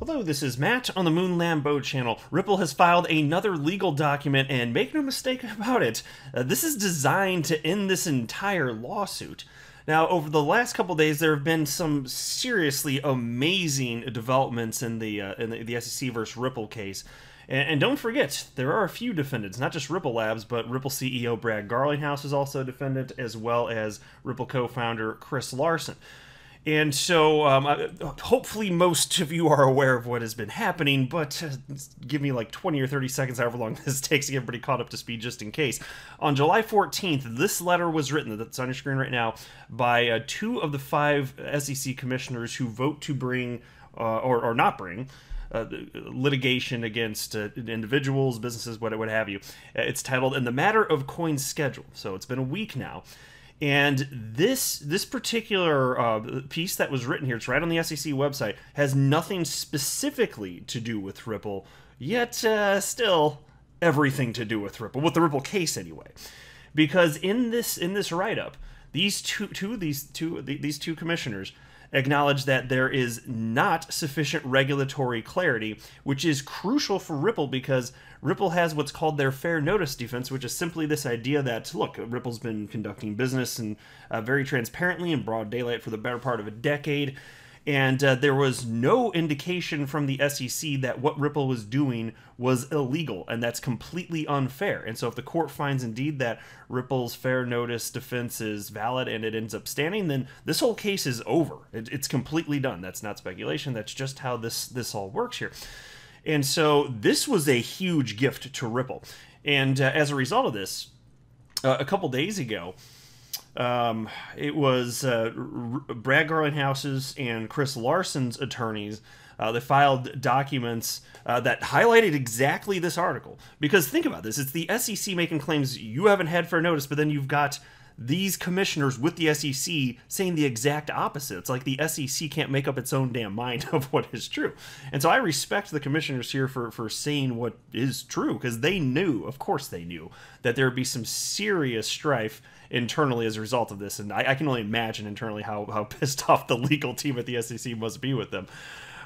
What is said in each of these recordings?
Hello, this is Matt on the Moon Lambeau channel. Ripple has filed another legal document, and make no mistake about it, this is designed to end this entire lawsuit. Now, over the last couple days, there have been some seriously amazing developments in the SEC versus Ripple case. And don't forget, there are a few defendants, not just Ripple Labs, but Ripple CEO Brad Garlinghouse is also a defendant, as well as Ripple co-founder Chris Larsen. And so, hopefully most of you are aware of what has been happening, but give me like 20 or 30 seconds, however long this takes to get everybody caught up to speed just in case. On July 14th, this letter was written, that's on your screen right now, by 2 of the 5 SEC commissioners who vote to bring, or not bring, litigation against individuals, businesses, what have you. It's titled, "In the Matter of Coin Schedule." So it's been a week now. And this particular piece that was written here, it's right on the SEC website, has nothing specifically to do with Ripple, yet still everything to do with Ripple, with the Ripple case anyway. Because in this write-up, these two commissioners acknowledge that there is not sufficient regulatory clarity, which is crucial for Ripple because Ripple has what's called their fair notice defense, which is simply this idea that, look, Ripple's been conducting business and very transparently in broad daylight for the better part of a decade, and there was no indication from the SEC that what Ripple was doing was illegal, and that's completely unfair. And so if the court finds indeed that Ripple's fair notice defense is valid and it ends up standing, then this whole case is over. It's completely done. That's not speculation. That's just how this all works here. And so this was a huge gift to Ripple. And as a result of this, a couple days ago, it was Brad Garlinghouse's and Chris Larsen's attorneys. They filed documents that highlighted exactly this article. Because think about this, it's the SEC making claims you haven't had fair notice, but then you've got these commissioners with the SEC saying the exact opposite. It's like the SEC can't make up its own damn mind of what is true. And so I respect the commissioners here for saying what is true, because they knew, of course they knew, that there would be some serious strife internally as a result of this. And I can only imagine internally how pissed off the legal team at the SEC must be with them.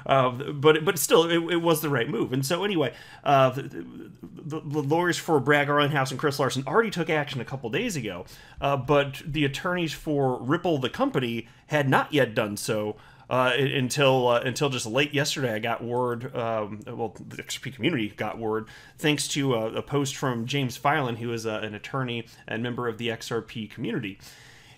But still, it was the right move. And so anyway, the lawyers for Brad Garlinghouse and Chris Larsen already took action a couple days ago, but the attorneys for Ripple, the company, had not yet done so until just late yesterday. I got word, well, the XRP community got word, thanks to a post from James Filan, who is an attorney and member of the XRP community.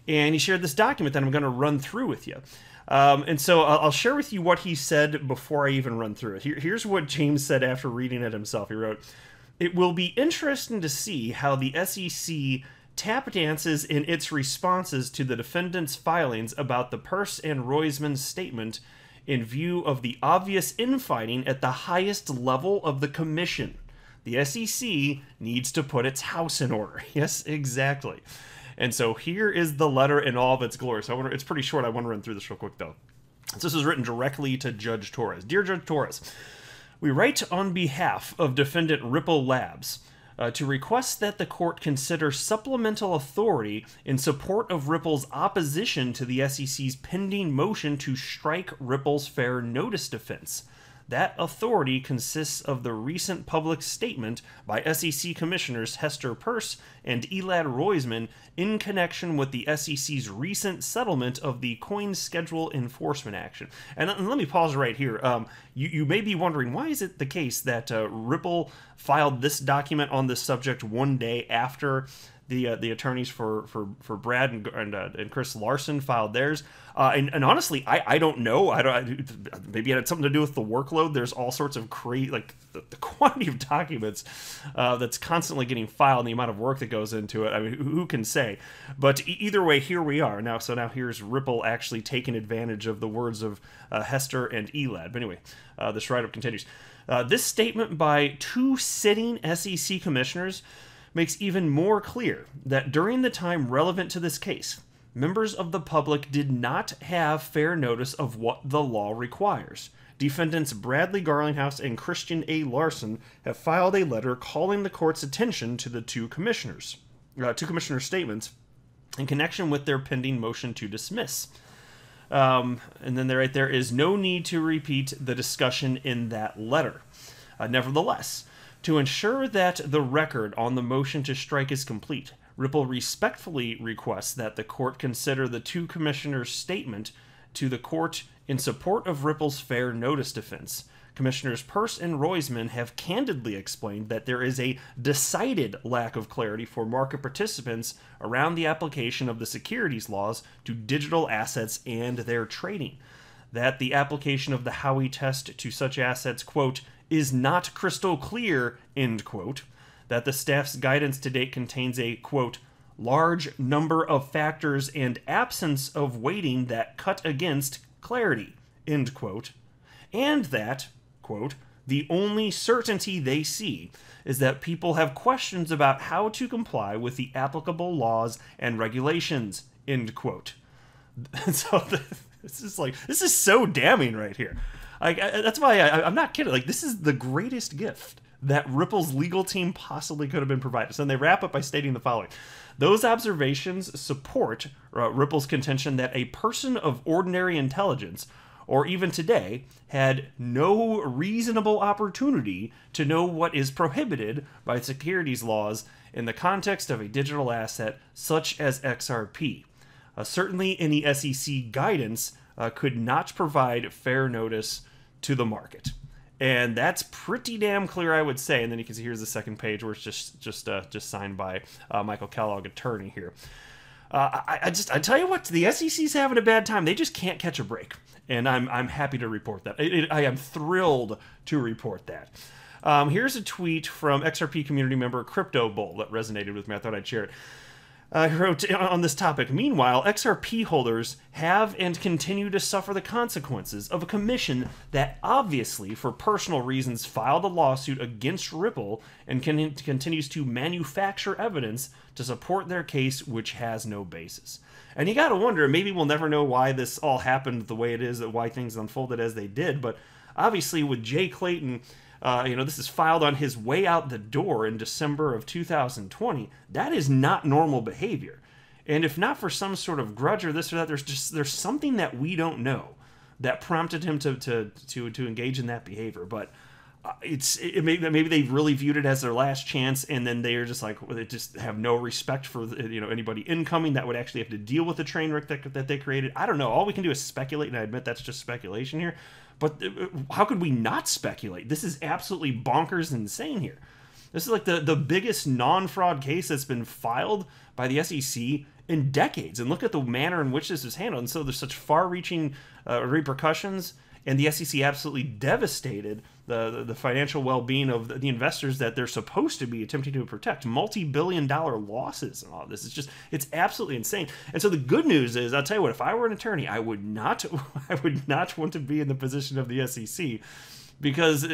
And he shared this document that I'm going to run through with you. And so I'll share with you what he said before I even run through it. Here's what James said after reading it himself. He wrote, "It will be interesting to see how the SEC tap dances in its responses to the defendant's filings about the Peirce and Roizman's statement in view of the obvious infighting at the highest level of the commission. The SEC needs to put its house in order." Yes, exactly. And so here is the letter in all of its glory. So it's pretty short. I want to run through this real quick, though. So this is written directly to Judge Torres. "Dear Judge Torres, we write on behalf of defendant Ripple Labs to request that the court consider supplemental authority in support of Ripple's opposition to the SEC's pending motion to strike Ripple's fair notice defense. That authority consists of the recent public statement by SEC Commissioners Hester Peirce and Elad Roizman in connection with the SEC's recent settlement of the coin schedule enforcement action." And let me pause right here. You may be wondering, why is it the case that Ripple filed this document on this subject one day after the attorneys for Brad and Chris Larsen filed theirs? And honestly, I don't know. Maybe it had something to do with the workload. There's all sorts of crazy, like the quantity of documents that's constantly getting filed and the amount of work that goes into it. I mean, who can say? But either way, here we are now. So now here's Ripple actually taking advantage of the words of Hester and Elad. But anyway, this write-up continues. "This statement by 2 sitting SEC commissioners makes even more clear that during the time relevant to this case, members of the public did not have fair notice of what the law requires. Defendants Bradley Garlinghouse and Christian A. Larsen have filed a letter calling the court's attention to the two commissioners' statements in connection with their pending motion to dismiss. And then there is no need to repeat the discussion in that letter. Nevertheless, to ensure that the record on the motion to strike is complete, Ripple respectfully requests that the court consider the two commissioners' statement to the court in support of Ripple's fair notice defense. Commissioners Peirce and Roisman have candidly explained that there is a decided lack of clarity for market participants around the application of the securities laws to digital assets and their trading. That the application of the Howey test to such assets, quote, is not crystal clear, end quote. That the staff's guidance to date contains a, quote, large number of factors and absence of weighting that cut against clarity, end quote. And that, quote, the only certainty they see is that people have questions about how to comply with the applicable laws and regulations, end quote. So this is so damning right here. That's why I'm not kidding. Like, this is the greatest gift that Ripple's legal team possibly could have been provided. So then they wrap up by stating the following. Those observations support Ripple's contention that a person of ordinary intelligence, or even today, had no reasonable opportunity to know what is prohibited by securities laws in the context of a digital asset such as XRP. Certainly any SEC guidance could not provide fair notice to the market. And that's pretty damn clear, I would say. And then you can see here's the second page where it's just signed by Michael Kellogg, attorney here. I tell you what, the SEC's having a bad time. They just can't catch a break, and I'm happy to report that. I am thrilled to report that. Here's a tweet from XRP community member Crypto Bull that resonated with me. I thought I'd share it. He wrote on this topic, meanwhile, XRP holders have and continue to suffer the consequences of a commission that obviously, for personal reasons, filed a lawsuit against Ripple and continues to manufacture evidence to support their case, which has no basis. And you gotta wonder, maybe we'll never know why this all happened the way it is, why things unfolded as they did, but obviously with Jay Clayton, this is filed on his way out the door in December of 2020. That is not normal behavior. And if not for some sort of grudge or this or that, there's something that we don't know that prompted him to engage in that behavior. But maybe they really viewed it as their last chance, and then they are just like, well, they just have no respect for anybody incoming that would actually have to deal with the train wreck that they created. I don't know. All we can do is speculate, and I admit that's just speculation here. But how could we not speculate? This is absolutely bonkers insane here. This is like the biggest non-fraud case that's been filed by the SEC in decades. And look at the manner in which this is handled. And so there's such far-reaching repercussions, and the SEC absolutely devastated the financial well-being of the investors that they're supposed to be attempting to protect. Multi-billion-dollar losses and all this. It's absolutely insane. And so the good news is, I'll tell you what, if I were an attorney, I would not want to be in the position of the SEC, because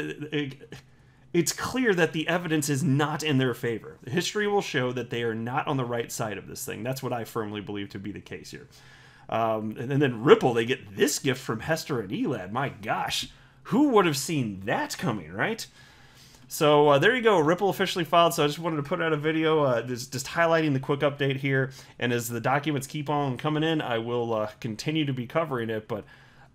it's clear that the evidence is not in their favor. History will show that they are not on the right side of this thing. That's what I firmly believe to be the case here. And then Ripple, they get this gift from Hester and Elad. My gosh, who would have seen that coming, right? So there you go. Ripple officially filed. So I just wanted to put out a video just highlighting the quick update here. And as the documents keep on coming in, I will continue to be covering it. But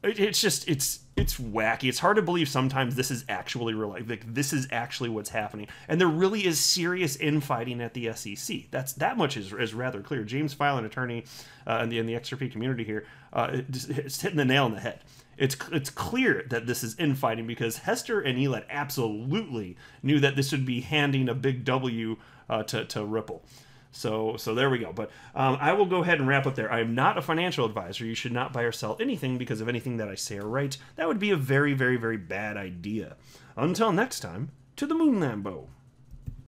it's wacky. It's hard to believe sometimes this is actually real. Like, this is actually what's happening. And there really is serious infighting at the SEC. That much is rather clear. James File, an attorney in the XRP community here, it's hitting the nail on the head. It's clear that this is infighting, because Hester and Elad absolutely knew that this would be handing a big W to Ripple. So there we go. But I will go ahead and wrap up there. I am not a financial advisor. You should not buy or sell anything because of anything that I say or write. That would be a very, very, very bad idea. Until next time, to the moon, Lambo.